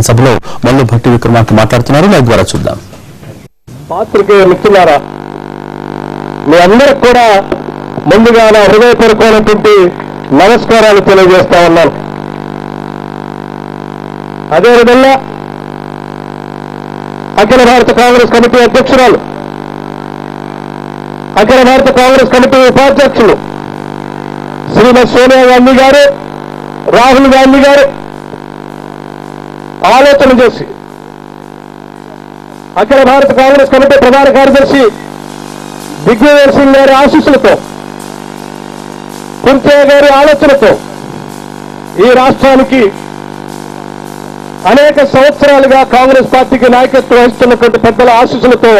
సభలో మల్లు భట్టి విక్రమార్క మాట్లాడుతున్నారు. లైవ్ ద్వారా చూద్దాం. పాత్రికేయ మిత్రులారా, మీ అందరికి కూడా ముందుగా నా హృదయపూర్వకమైనటువంటి నమస్కారాలు తెలియజేస్తా ఉన్నాను. అదేవిధంగా అఖిల భారత కాంగ్రెస్ కమిటీ అధ్యక్షురాలు, అఖిల భారత కాంగ్రెస్ కమిటీ ఉపాధ్యక్షులు శ్రీమతి సోనియా గాంధీ గారు, రాహుల్ గాంధీ గారు ఆలోచన చేసి అఖిల భారత కాంగ్రెస్ కమిటీ ప్రధాన కార్యదర్శి దిగ్విజయ్ సింగ్ గారి ఆశీస్సులతో, కుంచయ్య గారి ఆలోచనతో ఈ రాష్ట్రానికి అనేక సంవత్సరాలుగా కాంగ్రెస్ పార్టీకి నాయకత్వం వహిస్తున్నటువంటి పెద్దల ఆశీస్సులతో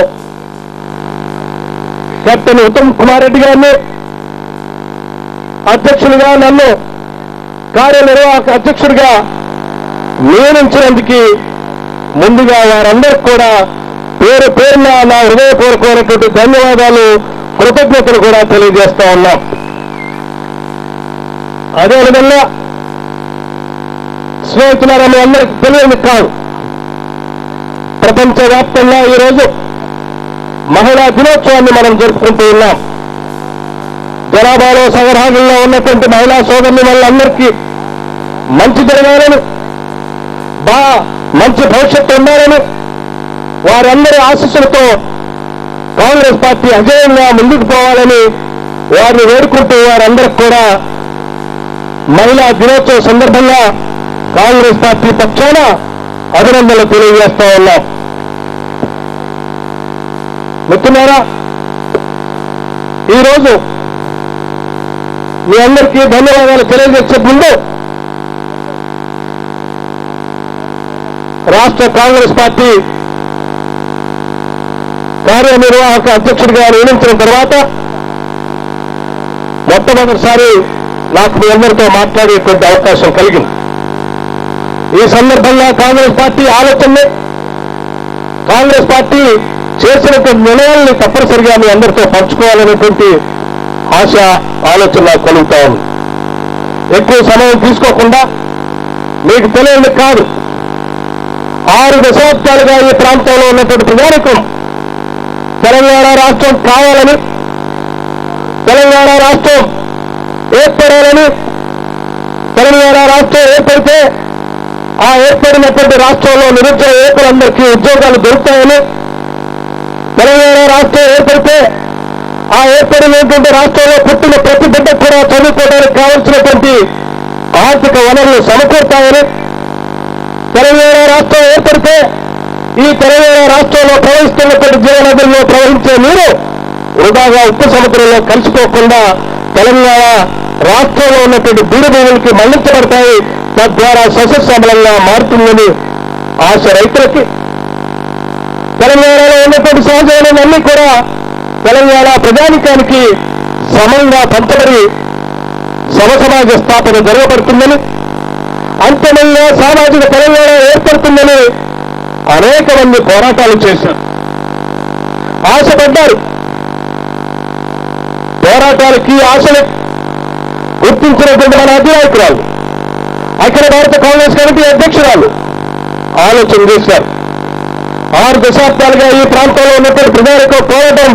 కెప్టెన్ ఉత్తమ్ కుమార్ రెడ్డి గారిని అధ్యక్షులుగా, నన్ను కార్యనిర్వాహక అధ్యక్షుడిగా నియమించినందుకు ముందుగా వారందరికీ కూడా పేరు పేరున నా హృదయపూర్వకమైనటువంటి ధన్యవాదాలు, కృతజ్ఞతలు కూడా తెలియజేస్తా ఉన్నాం. అదేవిధంగా స్నేహితులారా, మీ అందరికీ తెలియని కాదు, ప్రపంచవ్యాప్తంగా ఈరోజు మహిళా దినోత్సవాన్ని మనం జరుపుకుంటూ ఉన్నాం. జనాభాలో సగభాగంలో ఉన్నటువంటి మహిళా సోదరుని వాళ్ళందరికీ మంచి జరగాలని, మంచి భవిష్యత్తు ఉండాలని, వారందరి ఆశీస్సులతో కాంగ్రెస్ పార్టీ అజేయంగా ముందుకు పోవాలని వారిని వేడుకుంటూ వారందరికి కూడా మహిళా దినోత్సవ సందర్భంగా కాంగ్రెస్ పార్టీ పక్షాన అభినందనలు తెలియజేస్తా ఉన్నాం. మిత్రులారా, ఈరోజు మీ అందరికీ ధన్యవాదాలు తెలియజేసే ముందు రాష్ట్ర కాంగ్రెస్ పార్టీ కార్యనిర్వాహక అధ్యక్షుడిగా నియమించిన తర్వాత మొట్టమొదటిసారి నాకు మీ అందరితో మాట్లాడేటువంటి అవకాశం కలిగింది. ఈ సందర్భంగా కాంగ్రెస్ పార్టీ ఆలోచనని, కాంగ్రెస్ పార్టీ చేసినటువంటి నిర్ణయాల్ని తప్పనిసరిగా మీ అందరితో పంచుకోవాలనేటువంటి ఆశ, ఆలోచన నాకు కలుగుతా ఉంది. ఎక్కువ సమయం తీసుకోకుండా, మీకు తెలియదు కాదు, 6 దశాబ్దాలుగా ఈ ప్రాంతంలో ఉన్నటువంటి ప్రజానికం తెలంగాణ రాష్ట్రం కావాలని, తెలంగాణ రాష్ట్రం ఏర్పడాలని, తెలంగాణ రాష్ట్రం ఏర్పడితే ఆ ఏర్పడినటువంటి రాష్ట్రంలో నిరుద్యోగ యువకులందరికీ ఉద్యోగాలు దొరుకుతాయని, తెలంగాణ రాష్ట్రం ఏర్పడితే ఆ ఏర్పడినటువంటి రాష్ట్రంలో పుట్టిన ప్రతి బిడ్డకు కూడా చదువుకోవడానికి కావలసినటువంటి ఆర్థిక వనరులు సమకూరుతాయని, తెలంగాణ రాష్ట్రం ఏర్పడితే ఈ తెలంగాణ రాష్ట్రంలో ప్రవహిస్తున్నటువంటి జీవనదుల్లో ప్రవహించే నీరు వృధాగా ఉప్పు సముద్రంలో కలిసిపోకుండా తెలంగాణ రాష్ట్రంలో ఉన్నటువంటి బీడు భూములకి మళ్లించబడతాయి, తద్వారా సస్యశ్యామలంగా మారుతుందని ఆశ రైతులకి, తెలంగాణలో ఉన్నటువంటి సహజ వనరులన్నీ కూడా తెలంగాణ ప్రజానికానికి సమంగా పంచబడి సమసమాజ స్థాపన జరగబడుతుందని, అంతిమంగా సామాజిక తెలంగాణ ఏర్పడుతుందని అనేక మంది పోరాటాలు చేశారు, ఆశపడ్డారు. పోరాటాలకి, ఆశలు గుర్తించినటువంటి మన అధినాయకురాలు, అఖిల భారత కాంగ్రెస్ కమిటీ అధ్యక్షురాలు ఆలోచన చేశారు. 6 దశాబ్దాలుగా ఈ ప్రాంతంలో ఉన్నటువంటి ప్రజలకు పోరాటం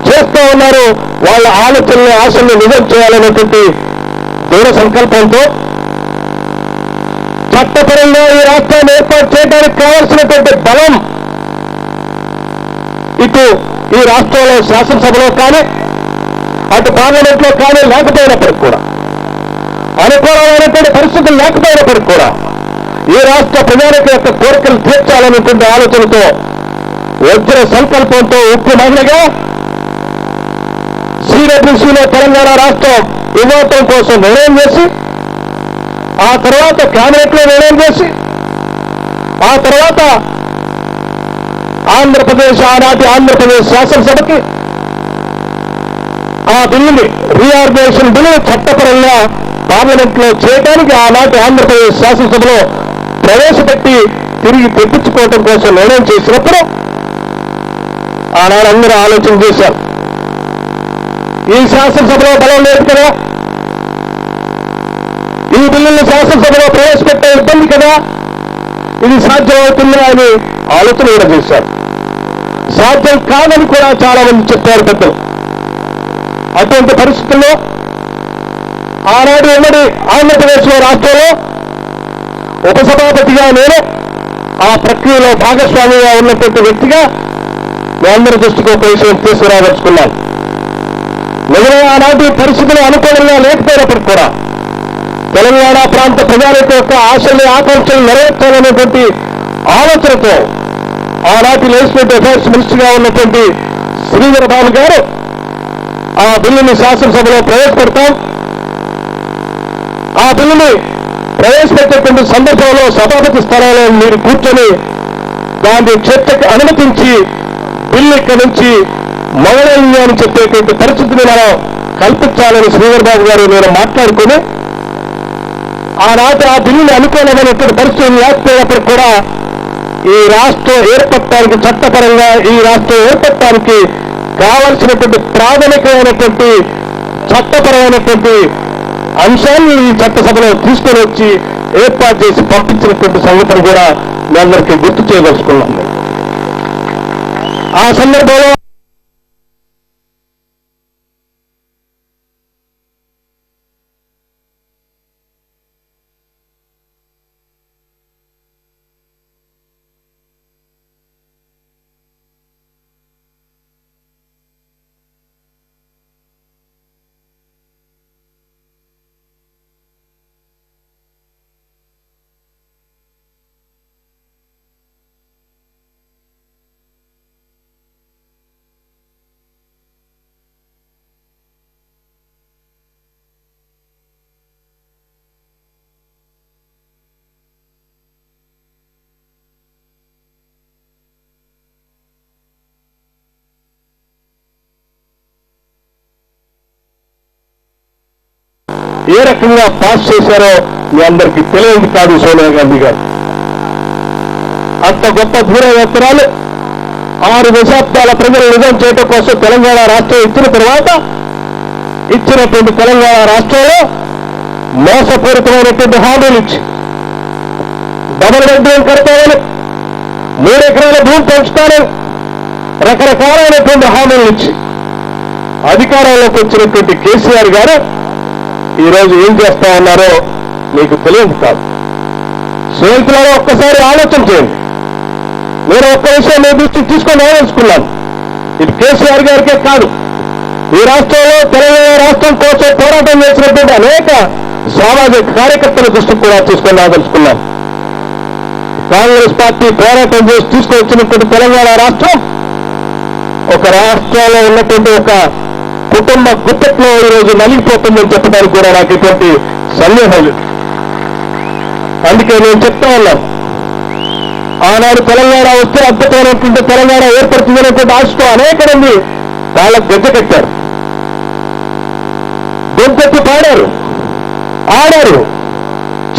చేస్తూ ఉన్నారు. వాళ్ళ ఆలోచనలు, ఆశలను నిజం చేయాలనేటువంటి దృఢ సంకల్పంతో చట్టపరంగా ఈ రాష్ట్రాన్ని ఏర్పాటు చేయడానికి కావాల్సినటువంటి బలం ఇటు ఈ రాష్ట్రంలో శాసనసభలో కానీ, అటు పార్లమెంట్లో కానీ లేకపోయినప్పటికి కూడా, అనుకూలమైనటువంటి పరిస్థితులు లేకపోయినప్పటికి కూడా ఈ రాష్ట్ర ప్రజానికి యొక్క కోరికలు తీర్చాలనేటువంటి ఆలోచనతో, వజ్ర సంకల్పంతో ఉక్కు మహిళగా సిడబ్ల్యూసీలో తెలంగాణ రాష్ట్రం ఇవ్వటం కోసం నిర్ణయం చేసి, ఆ తర్వాత క్యాబినెట్లో నిర్ణయం చేసి, ఆ తర్వాత ఆనాటి ఆంధ్రప్రదేశ్ శాసనసభకి ఆ బిల్లుని, రీఆర్గనైజేషన్ బిల్లు చట్టపరంగా పార్లమెంట్లో చేయడానికి ఆనాటి ఆంధ్రప్రదేశ్ శాసనసభలో ప్రవేశపెట్టి తిరిగి తెప్పించుకోవటం కోసం నిర్ణయం చేసినప్పుడు ఆనాడు అందరూ ఆలోచన చేశారు, ఈ శాసనసభలో బలం లేదు కదా, ఈ బిల్లుల్ని శాసనసభలో ప్రవేశపెట్టే ఇబ్బంది కదా, ఇది సాధ్యమవుతుందా అని ఆలోచన కూడా చేశారు. సాధ్యం కాదని కూడా చాలా మంది చెప్పారు పెద్దలు. అటువంటి పరిస్థితుల్లో ఆనాడు ఉమ్మడి ఆంధ్రప్రదేశ్ రాష్ట్రంలో ఉపసభాపతిగా నేను ఆ ప్రక్రియలో భాగస్వామిగా ఉన్నటువంటి వ్యక్తిగా మీ అందరి దృష్టికి ఒక విషయం తీసుకురాదలుచుకున్నాను. నిజంగా ఆనాటి పరిస్థితులు అనుకూలంగా లేకపోయినప్పటికీ కూడా తెలంగాణ ప్రాంత ప్రజానిక యొక్క ఆశల్ని ఆకాంక్షలు నెరవేర్చాలనేటువంటి ఆలోచనతో ఆనాటి లెజిస్లేటివ్ అఫైర్స్ మినిస్టర్గా ఉన్నటువంటి శ్రీధర్ బాబు గారు ఆ బిల్లుని శాసనసభలో ప్రవేశపెడతాం. ఆ బిల్లుని ప్రవేశపెట్టేటువంటి సందర్భంలో సభాపతి స్థానంలో మీరు కూర్చొని దాన్ని చర్చకు అనుమతించి బిల్లు ఇక్కడి నుంచి మొదలైంది అని చెప్పేటువంటి పరిస్థితిని మనం కల్పించాలని శ్రీధర్ బాబు గారు నేను మాట్లాడుకుని ఆనాటి ఆ బిల్లుని అనుకోలేనటువంటి పరిస్థితులు లేకపోయినప్పుడు కూడా ఈ రాష్ట్రం ఏర్పడటానికి చట్టపరంగా ఈ రాష్ట్రం ఏర్పడటానికి కావలసినటువంటి ప్రాథమికమైనటువంటి చట్టపరమైనటువంటి అంశాన్ని ఈ చట్టసభలో తీసుకొని వచ్చి ఏర్పాటు చేసి పంపించినటువంటి సంగతిని కూడా మీ అందరికీ గుర్తు చేయదలుచుకున్నాం. ఆ సందర్భంలో ఏ రకంగా పాస్ చేశారో మీ అందరికీ తెలియదు కాదు. సోనియా గాంధీ గారు అంత గొప్ప ధీరవేత్తరాలు 6 దశాబ్దాల ప్రజలు నిజం చేయడం కోసం తెలంగాణ రాష్ట్రం ఇచ్చిన తర్వాత ఇచ్చినటువంటి తెలంగాణ రాష్ట్రంలో మోసపూరితమైనటువంటి హామీలు ఇచ్చి డబుల్ బెడ్రూమ్ కడతామని 3 ఎకరాల భూమి పెంచుతానని రకరకాలైనటువంటి హామీలు ఇచ్చి అధికారంలోకి వచ్చినటువంటి కేసీఆర్ గారు ఈరోజు ఏం చేస్తా ఉన్నారో మీకు తెలియదు కాదు. స్నేహితులలో ఒక్కసారి ఆలోచన చేయండి. నేను ఒక్క విషయం మీ దృష్టికి తీసుకొని రావాల్సుకున్నాను. ఇది కేసీఆర్ గారికే కాదు, ఈ రాష్ట్రంలో తెలంగాణ రాష్ట్రం కోసం పోరాటం చేసినటువంటి అనేక సామాజిక కార్యకర్తల దృష్టికి కూడా తీసుకొని రాదలుచుకున్నాను. కాంగ్రెస్ పార్టీ పోరాటం చేసి తీసుకొచ్చినటువంటి తెలంగాణ రాష్ట్రం ఒక రాష్ట్రంలో ఉన్నటువంటి ఒక కుటుంబ గుట్టట్లో ఈరోజు నలిగిపోతుందని చెప్పడానికి కూడా నాకు ఎటువంటి సందేహం లేదు. అందుకే నేను చెప్తా ఉన్నాను, ఆనాడు తెలంగాణ వస్తే అద్భుతమైనటువంటి తెలంగాణ ఏర్పడుతుందనేటువంటి ఆశతో అనేక మంది వాళ్ళకు గజ్జ కట్టారు, గొంతెత్తి పాడారు, ఆడారు,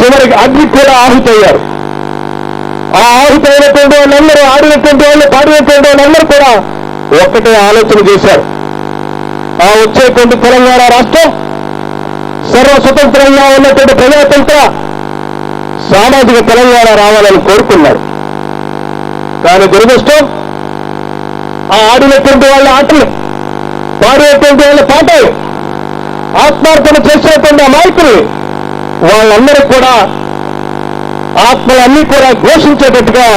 చివరికి అగ్ని కూడా ఆహుతయ్యారు. ఆ ఆహుతైనటువంటి వాళ్ళందరూ, ఆడినటువంటి వాళ్ళు, పాడినటువంటి వాళ్ళందరూ కూడా ఒక్కటే ఆలోచన చేశారు. ఆ వచ్చేటువంటి తెలంగాణ రాష్ట్రం సర్వస్వతంత్రంగా ఉన్నటువంటి ప్రజాతంత్ర సామాజిక తెలంగాణ రావాలని కోరుకున్నారు. కానీ దురదృష్టం, ఆ ఆడినటువంటి వాళ్ళ ఆటలు, పాడినటువంటి వాళ్ళ పాటలు, ఆత్మార్పణ చేసినటువంటి ఆ నాయకులు వాళ్ళందరూ కూడా ఆత్మలన్నీ కూడా ఘోషించేటట్టుగా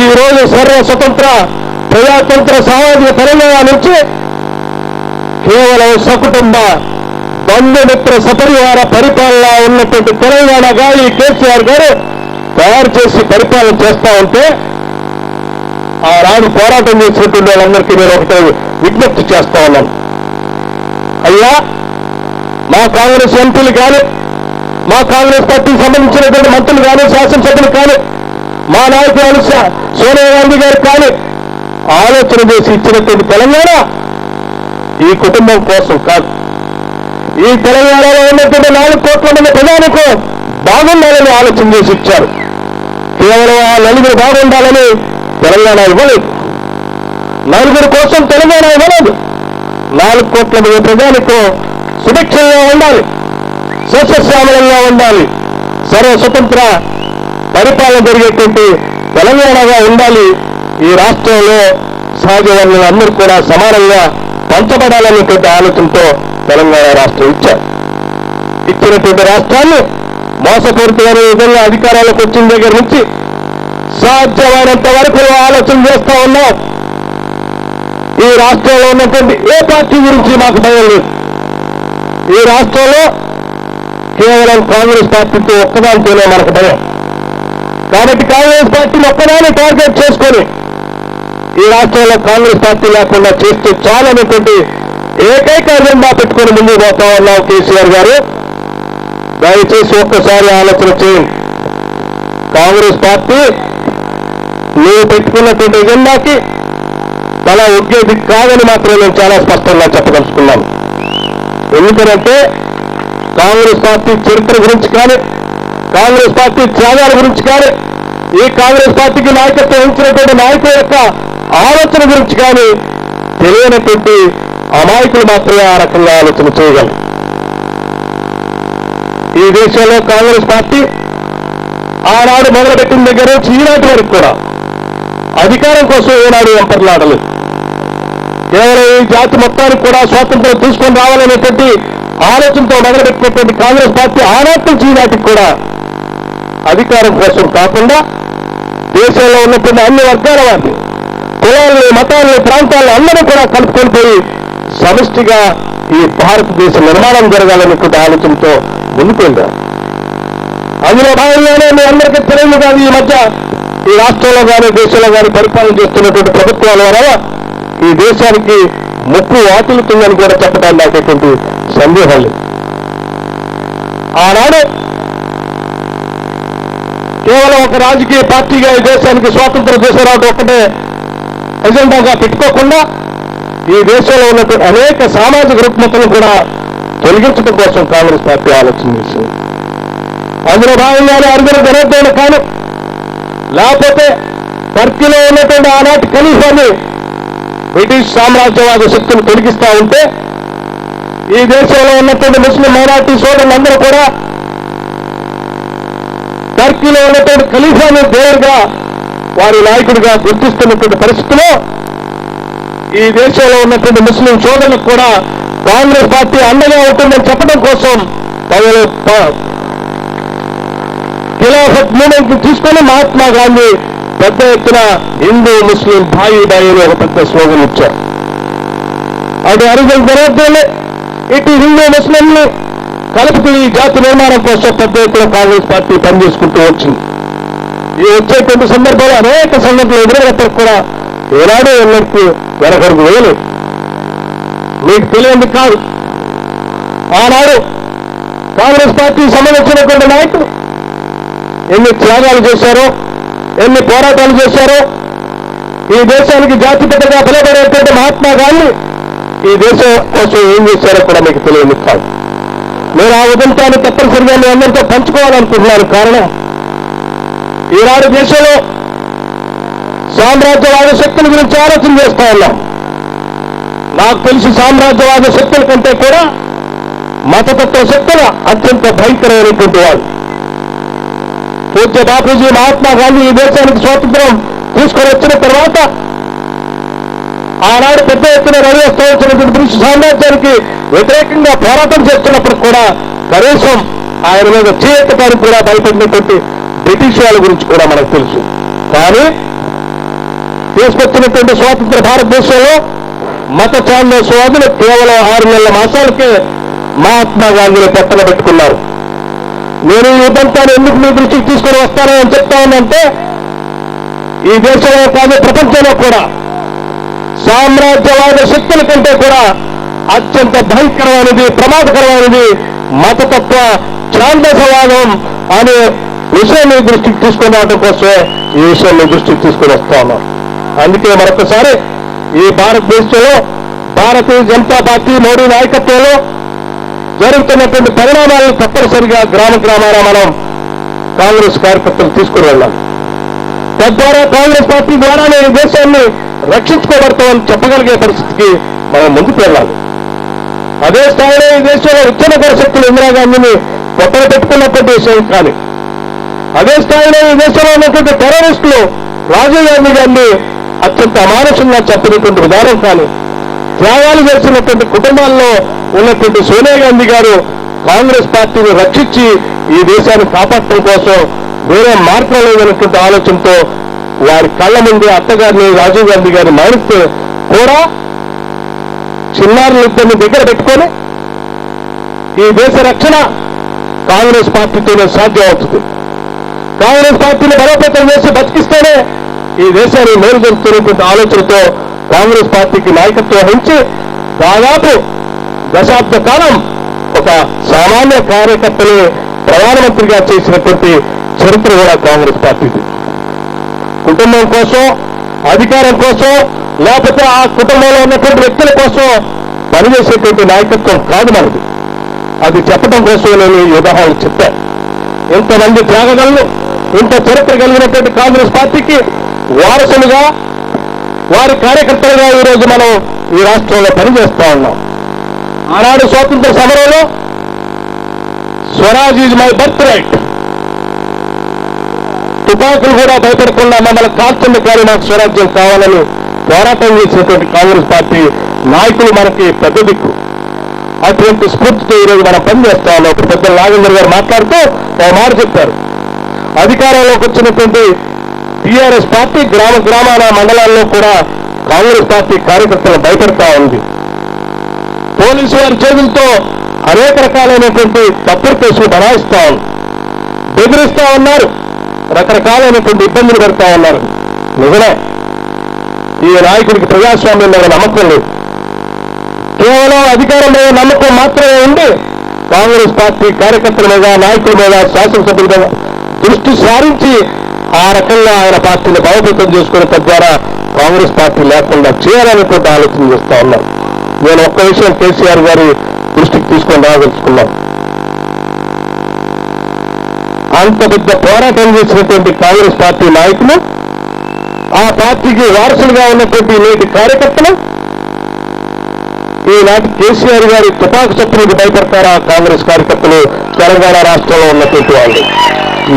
ఈ రోజు సర్వస్వతంత్ర ప్రజాతంత్ర సామాజిక తెలంగాణ నుంచి కేవలం సకుటుంబ బంధుమిత్ర సపరివార పరిపాలన ఉన్నటువంటి తెలంగాణగా ఈ కేసీఆర్ గారు తయారు చేసి పరిపాలన చేస్తా ఉంటే ఆ రాను పోరాటం చేసినటువంటి వాళ్ళందరికీ నేను ఒకటే విజ్ఞప్తి చేస్తా ఉన్నాను. అయ్యా, మా కాంగ్రెస్ ఎంపీలు కానీ, మా కాంగ్రెస్ పార్టీకి సంబంధించినటువంటి మంత్రులు కానీ, శాసనసభ్యులు కానీ, మా నాయకులు సోనియా గాంధీ గారు కానీ ఆలోచన చేసి ఇచ్చినటువంటి తెలంగాణ ఈ కుటుంబం కోసం కాదు. ఈ తెలంగాణలో ఉన్నటువంటి 4 కోట్ల మంది ప్రజానికి బాగుండాలని ఆలోచన చేసి ఇచ్చారు. కేవలం ఆ 4 బాగుండాలని తెలంగాణ ఇవ్వలేదు, 4 కోసం తెలంగాణ ఇవ్వలేదు. 4 కోట్ల మంది ప్రజానికి సుభిక్షంగా ఉండాలి, సస్యశ్యామలంగా ఉండాలి, సర్వ స్వతంత్ర పరిపాలన జరిగేటువంటి తెలంగాణగా ఉండాలి. ఈ రాష్ట్రంలో సహజ వనరులు అందరూ కూడా సమానంగా పంచబడాలనేటువంటి ఆలోచనతో తెలంగాణ రాష్ట్రం ఇచ్చారు. ఇచ్చినటువంటి రాష్ట్రాన్ని మోసపూరితమైన విధంగా అధికారాలకు వచ్చిన దగ్గర నుంచి సాధ్యమైనంత వరకు ఆలోచన చేస్తా ఉన్నాం. ఈ రాష్ట్రంలో ఉన్నటువంటి ఏ పార్టీ గురించి మాకు భయం లేదు. ఈ రాష్ట్రంలో కేవలం కాంగ్రెస్ పార్టీతో ఒక్కదానితోనే మనకు భయం. కాబట్టి కాంగ్రెస్ పార్టీని ఒక్కదాన్ని టార్గెట్ చేసుకొని ఈ రాష్ట్రంలో కాంగ్రెస్ పార్టీ లేకుండా చేస్తే చాలనేటువంటి ఏకైక ఎజెండా పెట్టుకొని ముందుకు పోతా ఉన్నాం. కేసీఆర్ గారు దయచేసి ఒక్కసారి ఆలోచన చేయండి. కాంగ్రెస్ పార్టీ నువ్వు పెట్టుకున్నటువంటి ఎజెండాకి తల ఒగ్గేది కాదని మాత్రం నేను చాలా స్పష్టంగా చెప్పదలుచుకున్నాను. ఎందుకంటే కాంగ్రెస్ పార్టీ చరిత్ర గురించి కానీ, కాంగ్రెస్ పార్టీ త్యాగాల గురించి కానీ, ఈ కాంగ్రెస్ పార్టీకి నాయకత్వం వహించినటువంటి నాయకుల యొక్క ఆలోచన గురించి కానీ తెలియనటువంటి అమాయకులు మాత్రమే ఆ రకంగా ఆలోచన చేయగలరు. ఈ దేశంలో కాంగ్రెస్ పార్టీ ఆనాడు మొదలుపెట్టిన దగ్గర నుంచి ఈనాటి వరకు కూడా అధికారం కోసం ఏనాడు వెంపర్లాడలేదు. కేవలం ఈ జాతి మొత్తానికి కూడా స్వాతంత్రం తీసుకొని రావాలనేటువంటి ఆలోచనతో మొదలుపెట్టినటువంటి కాంగ్రెస్ పార్టీ ఆనాటి నుంచి ఈనాటికి కూడా అధికారం కోసం కాకుండా దేశంలో ఉన్నటువంటి అన్ని వర్గాల వారిని, కులాలని, మతాలని, ప్రాంతాలను అందరూ కూడా కలుపుకొని పోయి సమిష్టిగా ఈ భారతదేశ నిర్మాణం జరగాలనేటువంటి ఆలోచనతో ముందుకు వెళ్ళారు. అందులో భాగంగానే మీ అందరికీ తెలియదు కాదు, ఈ మధ్య ఈ రాష్ట్రంలో కానీ దేశంలో కానీ పరిపాలన చేస్తున్నటువంటి ప్రభుత్వాల వల్ల ఈ దేశానికి ముప్పు వాటిల్లుతుందని కూడా చెప్పడానికి నాకు ఎటువంటి సందేహం లేదు. ఆనాడు కేవలం ఒక రాజకీయ పార్టీగా ఈ దేశానికి స్వాతంత్రం తీసుకురావడం ఒక్కటే ఎజెండాగా పెట్టుకోకుండా ఈ దేశంలో ఉన్నటువంటి అనేక సామాజిక రుగ్మతలను కూడా తొలగించడం కోసం కాంగ్రెస్ పార్టీ ఆలోచన చేసింది. అందులో భాగంగానే అర్జున జనోద్యమం కానీ, లేకపోతే టర్కీలో ఉన్నటువంటి ఆనాటి ఖలీఫాని బ్రిటిష్ సామ్రాజ్యవాద శక్తులు తొలగిస్తా ఉంటే ఈ దేశంలో ఉన్నటువంటి ముస్లిం మైనార్టీ సోదరులందరూ కూడా టర్కీలో ఉన్నటువంటి ఖలీఫాని దేవుడిగా, వారి నాయకుడిగా గుర్తిస్తున్నటువంటి పరిస్థితిలో ఈ దేశంలో ఉన్నటువంటి ముస్లిం సోదరులకు కూడా కాంగ్రెస్ పార్టీ అండగా ఉంటుందని చెప్పడం కోసం ఖిలాఫత్ మూమెంట్ తీసుకొని మహాత్మా గాంధీ పెద్ద ఎత్తున హిందూ ముస్లిం భాయి భాయి ఒక పెద్ద స్లోగన్ ఇచ్చారు. అటు అరిజన్ జనార్దనే ఇటు హిందూ ముస్లింలు కలుపుతూ ఈ జాతి నిర్మాణం కోసం పెద్ద ఎత్తున కాంగ్రెస్ పార్టీ పనిచేసుకుంటూ వచ్చింది. ఈ వచ్చేటువంటి సందర్భంలో అనేక సంఘటనలు ఎదురైనప్పటికీ కూడా ఏనాడు ఎన్నట్టు వెనకడుగు వేయలేదు. మీకు తెలియంది కాదు, ఆనాడు కాంగ్రెస్ పార్టీకి సంబంధించినటువంటి నాయకులు ఎన్ని త్యాగాలు చేశారో, ఎన్ని పోరాటాలు చేశారో, ఈ దేశానికి జాతిపితగా పిలువబడేటువంటి మహాత్మా గాంధీ ఈ దేశం కోసం ఏం చేశారో కూడా మీకు తెలియదు కాదు. నేను ఆ ఉదంతాన్ని తప్పనిసరిగా మీ అందరితో పంచుకోవాలనుకుంటున్నాను. కారణం, ఈనాడు దేశంలో సామ్రాజ్యవాద శక్తుల గురించి ఆలోచన చేస్తా ఉన్నాం. నాకు తెలిసి సామ్రాజ్యవాద శక్తుల కంటే కూడా మతతత్వ శక్తులు అత్యంత భయంకరమైనటువంటి వాడు. పూజ్య బాపూజీ మహాత్మా గాంధీ ఈ దేశానికి స్వాతంత్రం తీసుకొని వచ్చిన తర్వాత ఆనాడు పెద్ద ఎత్తున రవిస్తున్నటువంటి బ్రిటిష్ సామ్రాజ్యానికి వ్యతిరేకంగా పోరాటం చేస్తున్నప్పుడు కూడా కనీసం ఆయన మీద చేయటానికి కూడా భయపడినటువంటి బ్రిటిష్ వాళ్ళ గురించి కూడా మనకు తెలుసు. కానీ తీసుకొచ్చినటువంటి స్వాతంత్ర భారతదేశంలో మత ఛాందస్వాదులు కేవలం 6 నెలల మాసాలకే మహాత్మా గాంధీని పక్కన పెట్టుకున్నారు. నేను ఈ ఉదంతాన్ని ఎందుకు మీ దృష్టికి తీసుకొని వస్తానో అని చెప్తా ఉన్నంటే, ఈ దేశంలో కాదు ప్రపంచంలో కూడా సామ్రాజ్యవాద శక్తుల కంటే కూడా అత్యంత భయంకరమైనది, ప్రమాదకరమైనది మతతత్వ ఛాందసవాదం అనే విషయాన్ని దృష్టికి తీసుకొని రావడం కోసమే ఈ విషయాన్ని దృష్టికి తీసుకొని వస్తా ఉన్నాం. అందుకే మరొకసారి ఈ భారతదేశంలో భారతీయ జనతా పార్టీ మోడీ నాయకత్వంలో జరుగుతున్నటువంటి పరిణామాలను తప్పనిసరిగా గ్రామ గ్రామాల మనం కాంగ్రెస్ కార్యకర్తలు తీసుకుని వెళ్ళాలి. తద్వారా కాంగ్రెస్ పార్టీ ద్వారానే ఈ దేశాన్ని రక్షించుకోబడతామని చెప్పగలిగే పరిస్థితికి మనం ముందుకు వెళ్ళాలి. అదే స్థాయిలో ఈ దేశంలో ఉద్యమకార శక్తులు ఇందిరాగాంధీని కొత్తగా పెట్టుకున్నటువంటి విషయం కానీ, అదే స్థాయిలో ఈ దేశంలో ఉన్నటువంటి టెర్రరిస్టులు రాజీవ్ గాంధీ గారిని అత్యంత అమానుషంగా చెప్పినటువంటి విధానం కానీ, త్యాగాలు చేసినటువంటి కుటుంబాల్లో ఉన్నటువంటి సోనియా గాంధీ గారు కాంగ్రెస్ పార్టీని రక్షించి ఈ దేశాన్ని కాపాడటం కోసం వేరే మార్గం లేదనేటువంటి ఆలోచనతో వారి కళ్ళ ముందే అత్తగారిని రాజీవ్ గాంధీ గారిని మారిస్తే కూడా చిన్నారులిద్దరిని దగ్గర పెట్టుకొని ఈ దేశ రక్షణ కాంగ్రెస్ పార్టీతోనే సాధ్యం అవుతుంది. కాంగ్రెస్ పార్టీని బలోపేతం చేసి బతికిస్తేనే ఈ దేశాన్ని మేలు జరుపుతున్నటువంటి ఆలోచనతో కాంగ్రెస్ పార్టీకి నాయకత్వం వహించి దాదాపు దశాబ్ద కాలం ఒక సామాన్య కార్యకర్తని ప్రధానమంత్రిగా చేసినటువంటి చరిత్ర కూడా కాంగ్రెస్ పార్టీది. కుటుంబం కోసం, అధికారం కోసం, లేకపోతే ఆ కుటుంబంలో ఉన్నటువంటి వ్యక్తుల కోసం పనిచేసేటువంటి నాయకత్వం కాదు మనది. అది చెప్పడం కోసం నేను ఈ ఉదాహరణ చెప్పాను. ఇంతమంది త్యాగగలను, ఇంత చరిత్ర కలిగినటువంటి కాంగ్రెస్ పార్టీకి వారసులుగా, వారి కార్యకర్తలుగా ఈరోజు మనం ఈ రాష్ట్రంలో పనిచేస్తా ఉన్నాం. ఆనాడు స్వాతంత్ర సమరంలో Swaraj is my birth right, తుపాకులు కూడా భయపడకుండా మమ్మల్ని కాల్చండి కానీ నాకు స్వరాజ్యం కావాలని పోరాటం చేసినటువంటి కాంగ్రెస్ పార్టీ నాయకులు మనకి పెద్ద దిక్కు. అటువంటి స్ఫూర్తితో ఈరోజు మనం పనిచేస్తా ఉన్నాం. ఒక పెద్ద నాగేంద్ర గారు మాట్లాడుతూ ఒక మాట చెప్పారు. అధికారంలోకి వచ్చినటువంటి టీఆర్ఎస్ పార్టీ గ్రామ గ్రామాల మండలాల్లో కూడా కాంగ్రెస్ పార్టీ కార్యకర్తలు భయపెడతా ఉంది. పోలీసు వారి చేతులతో అనేక రకాలైనటువంటి తప్పుడు కేసులు బనాయిస్తా ఉంది, బెదిరిస్తా ఉన్నారు, రకరకాలైనటువంటి ఇబ్బందులు పెడతా ఉన్నారు. నిజమే, ఈ నాయకుడికి ప్రజాస్వామ్యం మీద నమ్మకం లేదు. కేవలం అధికారం మీద నమ్మకం మాత్రమే ఉండి కాంగ్రెస్ పార్టీ కార్యకర్తల మీద, నాయకుల మీద, శాసనసభ్యుల మీద దృష్టి సారించి ఆ రకంగా ఆయన పార్టీని బలోపేతం చేసుకునే తద్వారా కాంగ్రెస్ పార్టీ లేకుండా చేయాలనేటువంటి ఆలోచన చేస్తా ఉన్నారు. నేను ఒక్క విషయం కేసీఆర్ గారి దృష్టికి తీసుకొని రాదలుచుకున్నాను. అంత పెద్ద పోరాటం చేసినటువంటి కాంగ్రెస్ పార్టీ నాయకులు, ఆ పార్టీకి వారసులుగా ఉన్నటువంటి నేటి కార్యకర్తలు ఈనాటి కేసీఆర్ గారి తుపాకు చప్పులకు భయపడతారా కాంగ్రెస్ కార్యకర్తలు తెలంగాణ రాష్ట్రంలో ఉన్నటువంటి వాళ్ళు?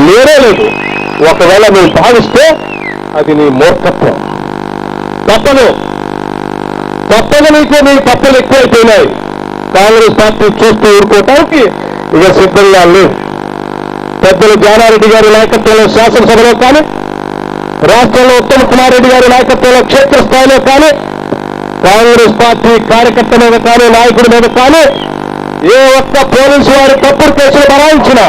లేనే లేదు. ఒకవేళ నువ్వు భావిస్తే అది నీ మూర్ఖత్వం. తప్పదు నీకు, నీ తప్పులు ఎక్కువైపోయినాయి. కాంగ్రెస్ పార్టీ చూస్తూ ఊరుకోవటానికి ఇక సిద్ధంగా లేదు. పెద్దలు జానారెడ్డి గారి నాయకత్వంలో శాసనసభలో కానీ, రాష్ట్రంలో ఉత్తమ్ కుమార్ రెడ్డి గారి నాయకత్వంలో క్షేత్రస్థాయిలో కానీ, కాంగ్రెస్ పార్టీ కార్యకర్త మీద కానీ, నాయకుడి మీద కానీ ఏ ఒక్క పోలీసు వారి తప్పుడు కేసులు బనాయించినా,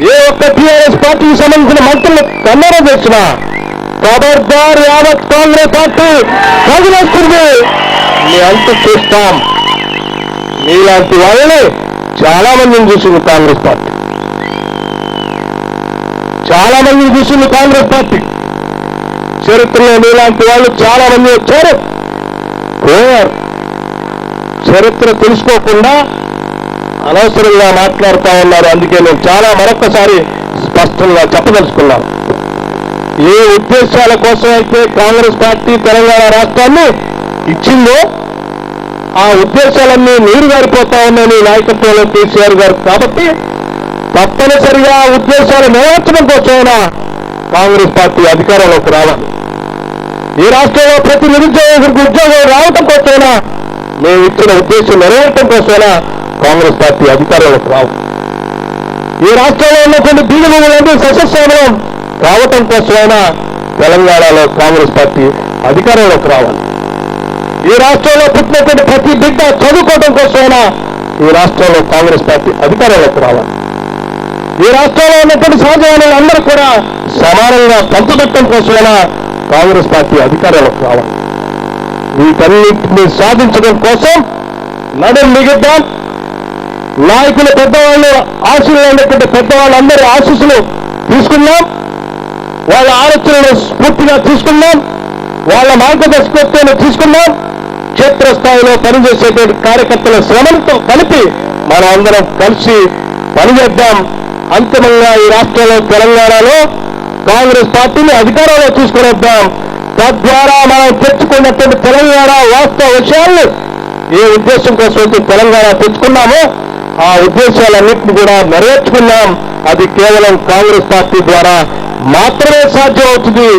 ఏ ఒక్క టీఆర్ఎస్ పార్టీకి సంబంధించిన మంత్రులు కన్నడం చేసినా ఖబర్దార్ యావత్ కాంగ్రెస్ పార్టీ కదిలేస్తుంది. మీ అంత చూస్తాం. మీలాంటి వాళ్ళని చాలా మందిని చూసింది కాంగ్రెస్ పార్టీ, చాలా మందిని చూసింది కాంగ్రెస్ పార్టీ. చరిత్రలో మీలాంటి వాళ్ళు చాలా మంది వచ్చారు, పోయారు. చరిత్ర తెలుసుకోకుండా అనవసరంగా మాట్లాడుతూ ఉన్నారు. అందుకే నేను చాలా మరొక్కసారి స్పష్టంగా చెప్పదలుచుకున్నాను. ఏ ఉద్దేశాల కోసం అయితే కాంగ్రెస్ పార్టీ తెలంగాణ రాష్ట్రాన్ని ఇచ్చిందో ఆ ఉద్దేశాలన్నీ నీరు గారిపోతా ఉన్నాయని నాయకత్వంలో కేసీఆర్ గారు. కాబట్టి తప్పనిసరిగా ఆ ఉద్దేశాలు నెరవేర్చడం కోసమైనా కాంగ్రెస్ పార్టీ అధికారంలోకి రావాలి. ఈ రాష్ట్రంలో ప్రతి నిరుద్యోగులకు ఉద్యోగం రావటం కోసమైనా, మేము ఇచ్చిన ఉద్దేశం నెరవేర్చడం కోసమైనా కాంగ్రెస్ పార్టీ అధికారంలోకి రావు. ఈ రాష్ట్రంలో ఉన్నటువంటి బీజములందరూ సస్యశ్యామలం రావటం కోసమైనా తెలంగాణలో కాంగ్రెస్ పార్టీ అధికారంలోకి రావాలి. ఈ రాష్ట్రంలో పుట్టినటువంటి ప్రతి బిడ్డ చదువుకోవడం కోసమైనా ఈ రాష్ట్రంలో కాంగ్రెస్ పార్టీ అధికారంలోకి రావాలి. ఈ రాష్ట్రంలో ఉన్నటువంటి సహజ వనరులందరూ కూడా సమానంగా పంచబెట్టడం కోసమైనా కాంగ్రెస్ పార్టీ అధికారంలోకి రావాలి. వీటన్నింటినీ సాధించడం కోసం నడుం మిగిద్దాం. నాయకులు, పెద్దవాళ్ళు, ఆశీస్సులు ఉన్నటువంటి పెద్దవాళ్ళందరి ఆశీస్సులు తీసుకుందాం. వాళ్ళ ఆలోచనలు స్ఫూర్తిగా తీసుకుందాం. వాళ్ళ మార్గదర్శకత్వాన్ని తీసుకుందాం. క్షేత్రస్థాయిలో పనిచేసేటువంటి కార్యకర్తల శ్రమలతో కలిపి మనం అందరం కలిసి పనిచేద్దాం. అంతిమంగా ఈ రాష్ట్రంలో తెలంగాణలో కాంగ్రెస్ పార్టీని అధికారంలో తీసుకునేద్దాం. తద్వారా మనం తెచ్చుకున్నటువంటి తెలంగాణ వాస్తవ విషయాలను ఏ ఉద్దేశం కోసం అయితే తెలంగాణ తెచ్చుకున్నామో ఆ ఉద్దేశాలన్నింటినీ కూడా నెరవేర్చుకున్నాం. అది కేవలం కాంగ్రెస్ పార్టీ ద్వారా మాత్రమే సాధ్యం అవుతుంది.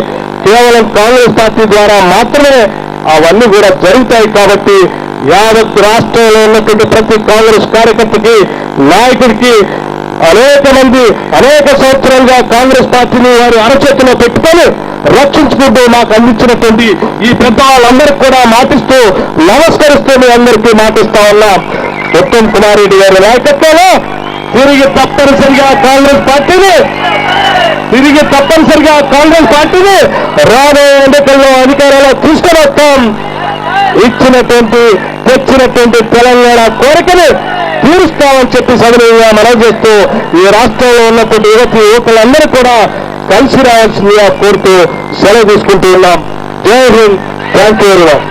కేవలం కాంగ్రెస్ పార్టీ ద్వారా మాత్రమే అవన్నీ కూడా జరుగుతాయి. కాబట్టి యావత్ రాష్ట్రంలో ఉన్నటువంటి ప్రతి కాంగ్రెస్ కార్యకర్తకి, నాయకుడికి, అనేక మంది అనేక సంవత్సరాలుగా కాంగ్రెస్ పార్టీని వారి అరచేతిలో పెట్టుకొని రక్షించుకుంటూ మాకు అందించినటువంటి ఈ పెద్ద వాళ్ళందరికీ కూడా మాటిస్తూ నమస్కరిస్తూ మీ అందరికీ మాటిస్తా ఉన్నాం. ఉత్తమ్ కుమార్ రెడ్డి గారి నాయకత్వంలో తిరిగి తప్పనిసరిగా కాంగ్రెస్ పార్టీని రాబోయే ఎన్నికల్లో అధికారంలో తీసుకొని వస్తాం. తెచ్చినటువంటి తెలంగాణ కోరికని తీరుస్తామని చెప్పి సవినయంగా మనం చేస్తూ ఈ రాష్ట్రంలో ఉన్నటువంటి యువకులందరూ కూడా కలిసి రావాల్సిందిగా కోరుతూ సెలవు తీసుకుంటూ ఉన్నాం. జై Hind. Thank you very much.